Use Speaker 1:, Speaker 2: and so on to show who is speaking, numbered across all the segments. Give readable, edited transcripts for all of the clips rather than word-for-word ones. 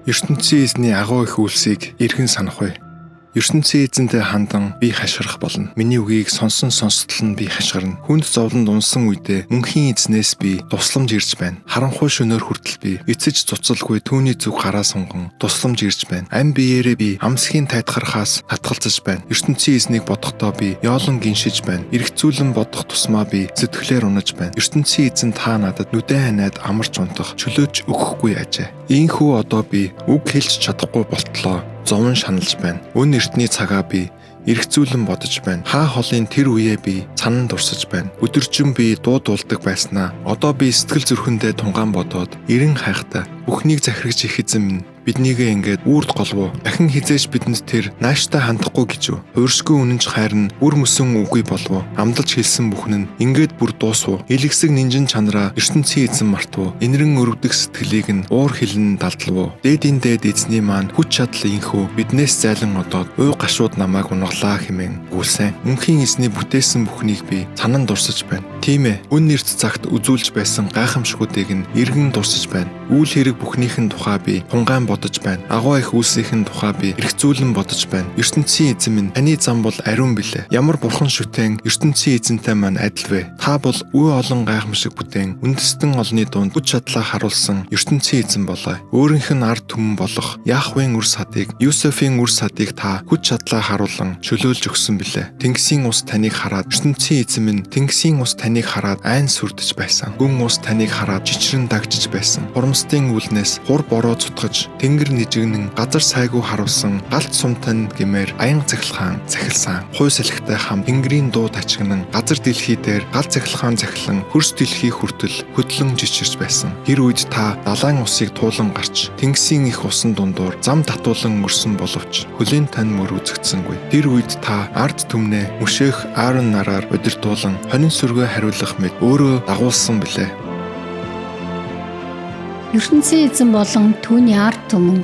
Speaker 1: ертөнцийн эзний агуу их үйлсийг эргэн санах вэ? ертөнцийн эзэнтэй хандан би хашгирах болно. Миний үгийг сонсон сонстол нь би хашгирна. Хүнд зовлонд унсан үедээ мөнхийн эзнээс би тусламж ирж байна. Харанхуй шөнөөр хүртэл би эцэж цуцалгүй түүний зүг хараа сунган тусламж ирж байна. Ам биеэрээ би амсхийн тайтгархаас татгалзаж байна. ертөнцийн эзнийг бодохдоо би яолон гиншиж байна. Эргцүүлэн бодох тусмаа би сэтгэлээр унаж байна. ертөнцийн эзэн та надад нүдэн ханаад амарч унтах чөлөөж өгөхгүй ажээ. Ийхүү одоо би үг хэлж чадахгүй болтлоо. Зовон шаналж байна. Өн эртний цагаа би эргцүүлэн бодож байна. Хаа холын тэр үеэ би цанан дурсаж байна. Өдөржин би дуулдаг байснаа одоо би сэтгэл зүрхэндээ тунгаан бодоод эрен хайхтаа бүхнийг захирагч их эзэн минь биднийгээ ингээд үрд голвоо. Дахин хизээж бидэнд тэр нааштай хандахгүй гэж юу? Хууршгүй үнэнч хайрна бүр мөсөн үгүй болвоо. Амдалж хэлсэн бүхэн нь ингээд бүр дуусвуу. Илгэсэг нинжин чанараа ертөнцийн эзэн мартвуу. Инрэн өрөвдөх сэтгэлийг нь уур хилэн далдлвуу. Дээдийн дээд эзний маань хүч чадал инхүү биднээс зайлан одоод уй гашууд намайг унгалаа хэмээн гүйлсэн. Мөнхийн эзний бүтээсэн бүхнийг би цанан дурсаж байна. Тийм ээ. Үн нэрт цагт үзүүлж байсан гайхамшгуудыг нь эргэн дурсаж байна. Үйл хэрэг бүхнийхэн тухай би тунгаан бодож байна. Агуу их үйлсийн тухай би эргцүүлэн бодож байна. ертөнцийн эзэн минь таны зам бол ариун билээ. Ямар бурхан шүтэн ертөнцийн эзэнтэй маань адил вэ? Та бол үе олон гайхамшиг бүтээн үндэстэн олны дунд хүч чадлаа харуулсан ертөнцийн эзэн болоо. Өөрийнх нь ард түмэн болох Яхвын үр садыг, Юсефийн үр садыг та хүч чадлаа харуулan чөлөөлж өгсөн билээ. Тэнгисийн ус таныг хараад ертөнцийн эзэн минь тэнгисийн ус таныг хараад айн сүрдэж байсан. Гүн ус таныг хараад жичрэн дагжиж байсан. Хурамстын үлнээс хур бороо цутгаж тэнгэр нижигнэн газар сайгүй харуулсан галт сумтан гэмээр аян цахилгаан захилсан. Хуй салхитай хам тэнгэрийн дуу тачигнан газар дэлхий дээр гал цахилгаан захилан хөрс дэлхий хүртэл хөдлөн жичирч байсан. Тэр үед та далайн усыг туулан гарч тэнгисийн их усан дундуур зам татуулан өрсөн боловч хөлийн тань мөр үзэгдсэнгүй. Тэр үед та ард түмнээ мөшөөх Аарон нараар удирдуулан хонин сүргээ хариулах мэт өөрөө дагуулсан билээ.
Speaker 2: ертөнцийн эзэн болон түүний ард түмэн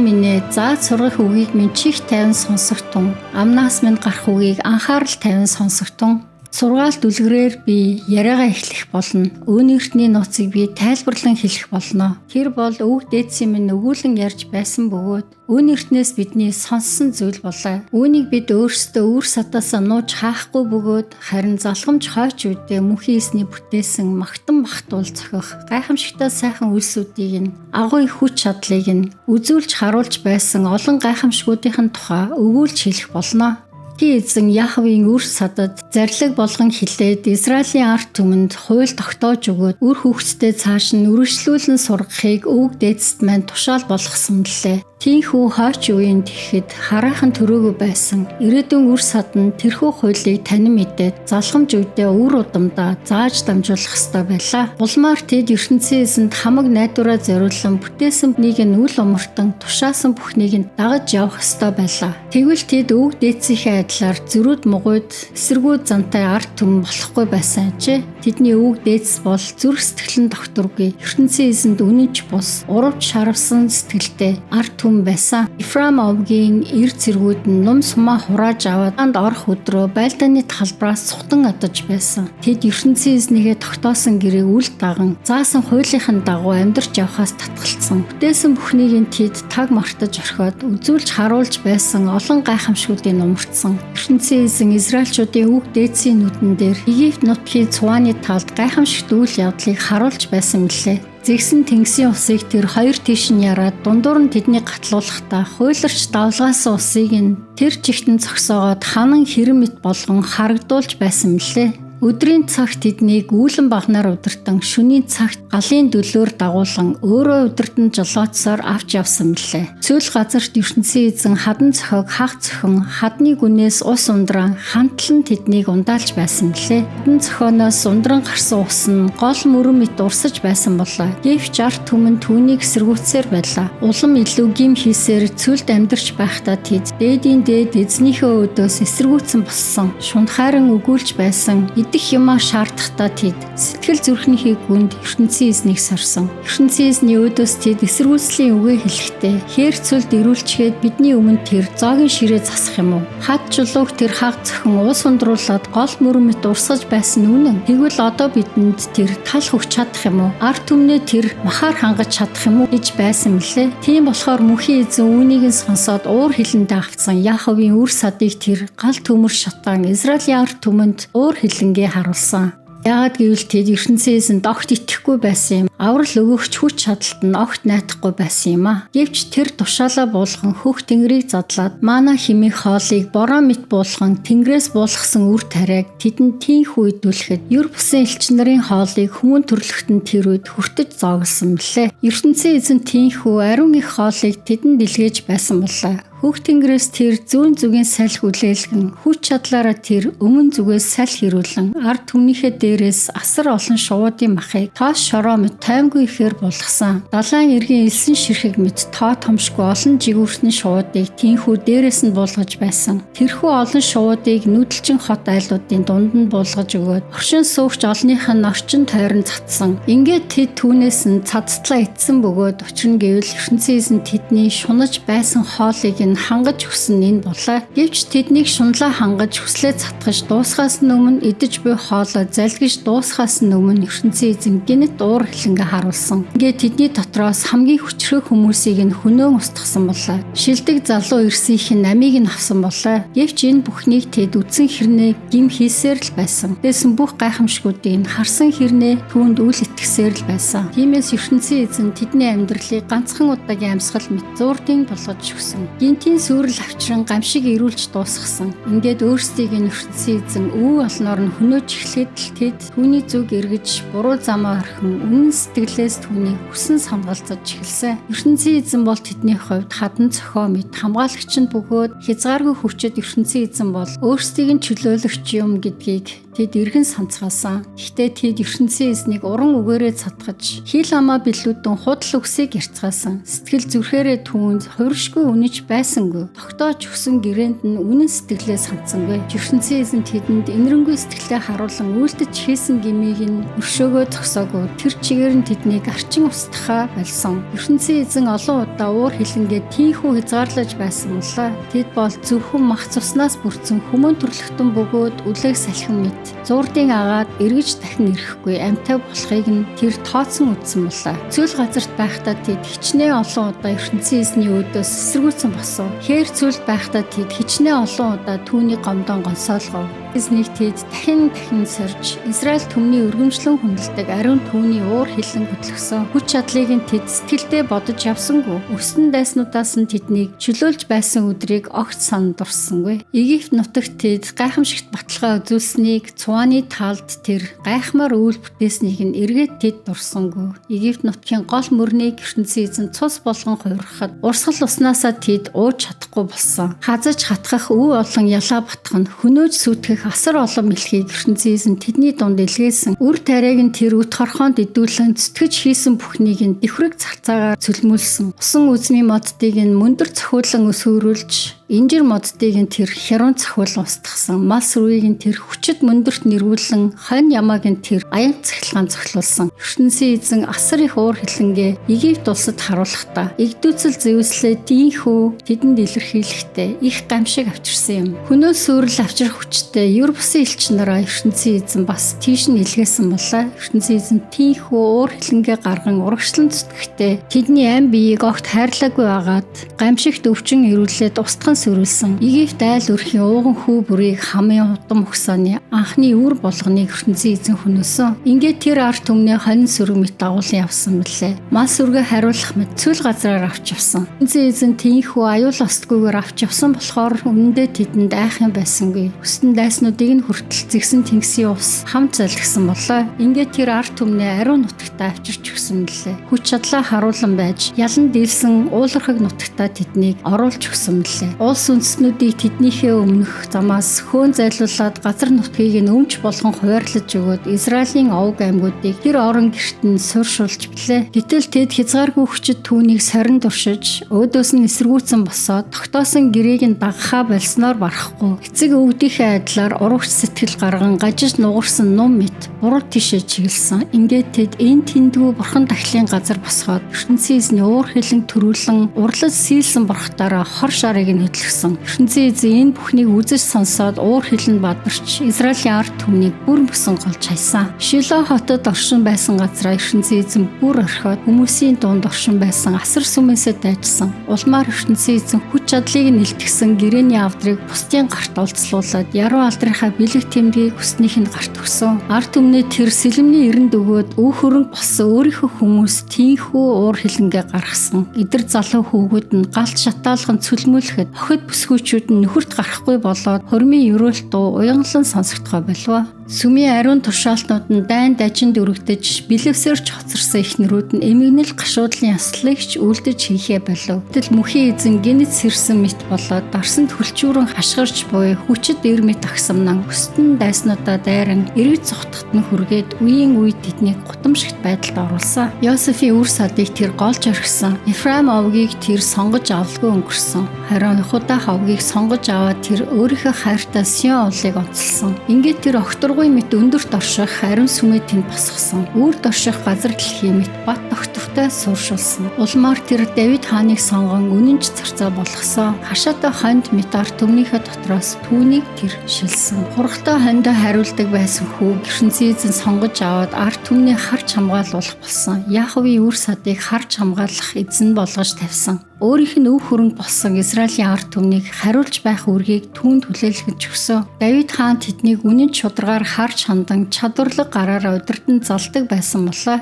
Speaker 2: минь зааж сургах үгийг минь чих тайван сонсогтун, амнаас минь гарах үгийг анхаарал тайван сонсогтун. Сургаалт үлгэрээр би яриагаа эхлэх болно. Өөнийхтний нууцыг би тайлбарлан хэлэх болно. Тэр бол өвөг дээдсийн минь өгүүлэн ярьж байсан бөгөөд өөнийхтнээс бидний сонссон зүйл болоо. Үүнийг бид өөрсдөө үр садаасаа нууж хаахгүй бөгөөд харин залхамж хойч үедээ мөнхийн эзний бүтээсэн магтан бахтуул зохих гайхамшигтай сайхан үйлсүүдийг нь агуу их хүч чадлыг нь үзүүлж харуулж байсан олон гайхамшгуудын тухай өгүүлж хэлэх болно. Эзэн Яхвын үр садад зарлиг болгон хилээд Израилийн ард түмэнд хууль тогтоож өгөөд үр хөвгтдээ цааш нь үргэлжлүүлэн сургахыг өвөг дээдсэд маань тушаал болгосон лээ. Тийхүү хойч үеийн тэгэхэд хараахан төрөөгөө байсан. Ирээдүйн үр сад нь тэрхүү хуулийг танин мэдээд залхамж үедээ үр удамдаа зааж дамжуулах ёстой байлаа. Улмаар тэд ертөнцийн эзэнд хамаг найдвараа зориулсан бүтээсэн бүхнийг нь үл умартан тушаасан бүхнийг нь дагаж явах ёстой байлаа. Тэгвэл тэд өвөг дээдсийнхээ адилаар зөрүүд мугуйд эсэргүү зантай ард түмэн болохгүй байсан ажээ. Тэдний өвөг дээдс бол зүрх сэтгэлэн докторгүй ертөнцийн эзэнд үнэнч бус урвч шаравсан сэтгэлтэй ард түмэн байсан. Ефраим овгийн эр зэргүүд нь нум сумаа хурааж аваад анд орох өдрөө байлдааны талбараас цухтан адаж байсан. Тэд ертөнцийн эзнийгээ тогтоосон гэрээг үл даган заасан хуулийнхын дагуу амьдарч явхаас татгалцсан. Бүтээсэн бүхнийг нь тэд таг мартаж орхиод үзүүлж харуулж байсан олон гайхамшгуудыг умартсан. ертөнцийн эзэн Израильчуудын өвөг дээдсийн нүдэн дээр Египт нутгийн цувааны талд гайхамшигт үйл явдлыг харуулж байсан мэлээ. Зэгсэн тэнгисийн усыг тэр хоёр тийш нь яраад дундуур нь тэдний гатлуулахдаа хуйларч давлгаасан усыг нь тэр чигтэн зогсоогоод ханан хэрэм мэт болгон харагдуулж байсан мэлээ. Өдрийн цагт тэднийг үүлэн багнаар удирдан, шөнийн цагт галын дөлөөр дагуулan өөрөө удирдан жолоодсоор авч явсан мэлээ. Цөөл газарт ертөнцийн эзэн хадан цохог хаг цохон хадны гүнээс ус ундран хамтлан тэднийг ундаалж байсан мэлээ. Хадан цохоноос ундран гарсан ус нь гол мөрөн мэт урсаж байсан болоо. Гэвч ард түмэн түүнийг эсэргүүцсээр байлаа. Улам илүү гим хийсээр цөлд амьдарч байхдаа тэд дээдийн дээд эзнийхээ өдөөс эсэргүүцсэн болсон. Шунхааран өгүүлж байсан идэх юмаа шаардахтаа тэд сэтгэл зүрхнийхээ гүнд ертөнцийн эзнийг сорсон. ертөнцийн эзний өөдөөс тэд эсэргүүцлийн үгээ хэлэхдээ хээр цүлд ирүүлчгээд бидний өмнө тэр зоогийн ширээ засах юм уу? Хад чулууг тэр хаг зөхөн уус ундруулад гол мөрөн мэт урсгаж байсан үнэн. Тэгвэл одоо бидэнд тэр тал хөгч чадах юм уу? Ард түмнээ тэр махаар хангаж чадах юм уу гэж байсан мөлий. Тийм болохоор мөнхийн эзэн үүнийг нь сонсоод уур хилэндээ авцсан Яаковын үр садыг тэр гал төмөр шатгаан Израилийн ард түмэнд уур хилэнгээ харуулсан. Яагаад гэвэл тэд ертөнцийн эзэнд огт итгэхгүй байсан юм. Аврал өгөгч хүч чадалт нь огт найдахгүй байсан юм а. Гэвч тэр тушаалаа буулган хөх тэнгэрийг задлаад мана химих хоолыг бороо мэт буулган тэнгэрээс буулгасан үр тариаг тэдэнд тийхүү идүүлэхэд юр бусын элч нарын хоолыг хүмүүн төрлөختөнд тэр үед хүртэж зооглосон мөлий. ертөнцийн эзэн тийхүү ариун их хоолыг тэдэнд илгээж байсан болоо. Хөх тэнгэрээс тэр зүүн зүгийн салхи хүлээлгэн хүч чадлаараа тэр өмнө зүгээс салхи ирүүлэн ард түмнийхээ дээрээс асар олон шуудын махыг тоос шороо мэт таймгүй ихээр булгасан. Далайн эргийн элсэн ширхэг мэт тоо томшгүй олон жигүүрсний шуудыг тийхүү дээрээс нь буулгаж байсан. Тэрхүү олон шуудыг нүүдэлчин хот айлуудын дунд нь буулгаж өгөөд оршин суугч олных нь орчин тойрон цацсан. Ингээд тэд түүнээс нь цацтлаа итсэн бөгөөд учир нь гэвэл ертөнцийн эзэн тэдний шунаж байсан хоолыг хангаж өгсөн энэ булаа. Гэвч тэднийг шунлаа хангаж хүслээ цатгаж дуусгаас нь өмнө идэж буй хоолоо залгиж дуусгаас нь өмнө ертөнцийн эзэн гинэт уур хилэнгээ харуулсан. Ингээд тэдний дотроос хамгийн хүчрэх хүмүүсийг нь хөнөөн устгасан болоо. Шилдэг залуу ирсийнх нь намийг нь авсан болоо. Гэвч энэ бүхнийг тэд үдсэн хэрнээ гим хийсээр л байсан. Дэсэн бүх гайхамшгуудыг харсан хэрнээ түүнд үл итгэсээр л байсан. Тиймээс ертөнцийн эзэн тэдний амьдралыг ганцхан удаагийн амьсгал мэт зуурдын болгож өгсөн. Гинтийн сүрэл авчран гамшиг ирүүлж дуусгасан. Ингээд өөрсдийг нь ертөнцийн эзэн өвөө олноор нь хөнөөж эхлэхэд л тэд түүний зүг эргэж буруу замаа орхин үнэн сэтгэлээс түүнийг хүсэн самгалзаж эхэлсэн. ертөнцийн эзэн бол тэдний хувьд хадан цохоо мэт хамгаалагч нь бөгөөд хязгааргүй хүчит ертөнцийн эзэн бол өөрсдийг нь чөлөөлөгч юм гэдгийг тэд эргэн санацгаасан. Гэхдээ тэд ертөнцийн эзнийг уран үгээрээ цатгаж хил амаа билүүдэн худал үгсийг ярьцгаасан. Сэтгэл зүрхээрээ түүнд хувиршгүй үнэж байсангүй. Тогтоож өгсөн гэрээнд нь үнэн сэтгэлээ санацсангүй. ертөнцийн эзэн тэдэнд инэрэнгүй сэтгэлээ харуулan үйлдэж хийсэн гмийг нь өршөөгөө зогсоогүй. Тэр чигээр нь тэднийг арчин устгахаа болсон. ертөнцийн эзэн олон удаа уур хилэнгээ тийхүү хязгаарлаж байсан мөлөө. Тэд бол зөвхөн мах цуснаас бүрдсэн хүмүүн төрлөختөн бөгөөд үлээх салхин мэт зуурдын агаад эргэж дахин ирэхгүй амьтаа болохыг нь тэр тооцсон үзсэн болоо. Цүл газарт байхдаа тэд хичнээн олон удаа ертөнцийн эзний өөдөөс эсэргүүцсэн босон. Хээр цүлд байхдаа тэд хичнээн олон удаа түүний гомдон гонсоолгов. Эзнийг тэд дахин сорж Израиль түмний өргөмжлөн хүндэлдэг ариун түүний уур хилэн хөтлөсөн. Хүч чадлыг нь тэд сэтгэлдээ бодож явсангүй. Өснөн дайснуудаас нь тэднийг чөлөөлж байсан өдрийг огт санал дурсангүй. Египт нутагт тэд гайхамшигт баталгаа үзүүлсэнийг цувааны талд тэр гайхмаар үйл бүтээснийг нь эргээд тэд дурсангүй. Египт нутгийн гол мөрнийг ертөнцийн эзэн цус болгон хувирахад урсгал уснаасаа тэд ууж чадахгүй болсон. Хазаж хатгах өв олон ялаа батгах нь хөнөөж сүтгэх асар олон мэлхийг ертөнцийн эзэн тэдний дунд илгээсэн. Үр тариаг нь тэр үт хорхоонд идүүлэн зүтгэж хийсэн бүхнийг нь дэвхрэг цалцаагаар цөлмүүлсэн. Усан үзмийн моддыг нь мөндөр цохиулан өсвөрүүлж инжир моддыг нь тэр хярун цохиулан устгасан. Мал сүргийг нь тэр хүчит мөндөрт нэрвүүлэн хонь ямааг нь тэр аян цахилгаан цохилуулсан. ертөнцийн эзэн асар их уур хилэнгээ Египт улсад харуулахдаа игдүүцэл зэвслээ тийхүү тэдэнд илэрхийлэхдээ их гамшиг авчирсан юм. Хөнөө сүрэл авчрах хүчтэй юр бусын элч нараа ертөнцийн эзэн бас тийш нь илгээсэн болоо. ертөнцийн эзэн тийхүү уур хилэнгээ гарган урагшлан зүтгэхдээ тэдний ам биеийг огт хайрлаагүй агаад гамшигт өвчин ирүүлээд устган сүрүүлсэн. Египт айл өрхийн ууган хүү бүрийг хамын удам өгсөний анхны үр болгоныг ертөнцийн эзэн хөнөөсөн. Ингээд тэр арт түмний хонь сүрэг мэт дагуулan явсан мөлий. Мал сүргээ хариулах мэт цүл газраар авч явсан. Ертөнцийн эзэн тийхүү аюул остгүйгээр авч явсан болохоор үнэндээ тэдэнд айхын байсангүй. Өстөн дайснуудыг нь хүртэл зэгсэн тэнгисийн ус хамт залгсан болоо. Ингээд тэр арт түмний ариун нутагтаа авчирч өгсөн мөлий. Хүч чадлаа харуулan байж ялан дийлсэн уулархаг нутагтаа тэднийг оруулж өгсөн мөлий. улс үндэстнүүдийг тэднийхээ өмнөх замаас хөөн зайлуулад газар нутгийг нь өмч болгон хуваарлаж өгөөд Израилийн овг аймагуудыг тэр орон гэрт нь сууршуулж билээ. Гэтэл тэд хязгааргүй хүчит түүнийг сорин туршиж, өөдөөс нь эсэргүүцэн босоод тогтоосон гэрээг нь дагахаа болсноор барахгүй. Эцэг өвгдийнхээ адилаар урагш сэтгэл гарган гажиж нугарсан нум мэт буруу тишээ чиглэсэн. Ингээд тэд энэ тэндгүү бурхан дахлын газар босгоод ертөнцийн эзний уур хилэн төрүүлэн урлаж сийлсэн бурхтаараа хор шарыг нь хөдлөсөн. ертөнцийн эзэн энэ бүхнийг үзэж сонсоод уур хилэнд бадарч Израилийн ард түмнийг бүр мөсөн голж хайсан. Шило хотод оршин байсан газраа ертөнцийн эзэн бүр орхиод хүмүүсийн дунд оршин байсан асар сүмээсээ дайжсан. Улмаар ертөнцийн эзэн хүч чадлыг нь илтгэсэн гэрээний авдрыг бусдын гарт олцлуулад яруу алдрынхаа бэлэг тэмдгийг хүснийхэнд гарт өгсөн. Ард түмний тэр сэлэмний эрэнд өгөөд өв хөрөнгө болсон өөрийнхөө хүмүүс тийхүү уур хилэнгээ гаргасан. Эдэр залуу хүүгүүд нь галт шатаалган цөлмүүлэхэд охид бүсгүйчүүд нь нөхөрт гарахгүй болоод хормын ерөөлт дуу уянгалан сонсогдохой болов. Сүмийн ариун тушаалтнууд нь дайн дажинд өргөдөж бэлэвсэрч хоцорсон эхнэрүүд нь эмгэнэл гашуудлын яслыгч үлдэж хийхээ болов. Гэтэл мөхийн эзэн гинэт сэрсэн мэт болоод дарсанд хөлчүүрэн хашгирч буй хүчит эрмэт агсамнан өстөн дайснуудаа дайран эргэж цогтоход нь хүргээд үеийн үед тэднийг гутамшигт байдалд оруулсан. Йосефийн үр садыг тэр голж орхисон. Ефраим овгийг тэр сонгож авалгүй өнгөрсөн. Харин Худа ховгийг сонгож аваад тэр өөрийнхөө хайртай Сион уулыг онцлсон. Ингээд тэр огторгуй мэт өндөрт орших ариун сүмээ тэнд босгосон. Үрд орших газар дэлхий мэт бат тогтвортой сууршуулсан. Улмаар тэр Давид хааныг сонгон үнэнч царцаа болгосон. Хашаатай хонд метар төмнийхээ дотроос түүнийг тэр шилсэн. Хургтай хондоо хариулдаг байсан хүү ертөнцийн эзэн сонгож аваад ард түмний харж хамгаалуулах болсон. Яаковын үр садыг харж хамгаалах эзэн болгож тавьсан. Өөрийнх нь өв хөрөнгө болсон Израилийн ард түмнийг хариулж байх үргийг түүнд хүлээлгэж өгсөн. Давид хаан тэднийг үнэн шударгаар харж хандан чадварлаг гараараа удирдан залдаг байсан болоо.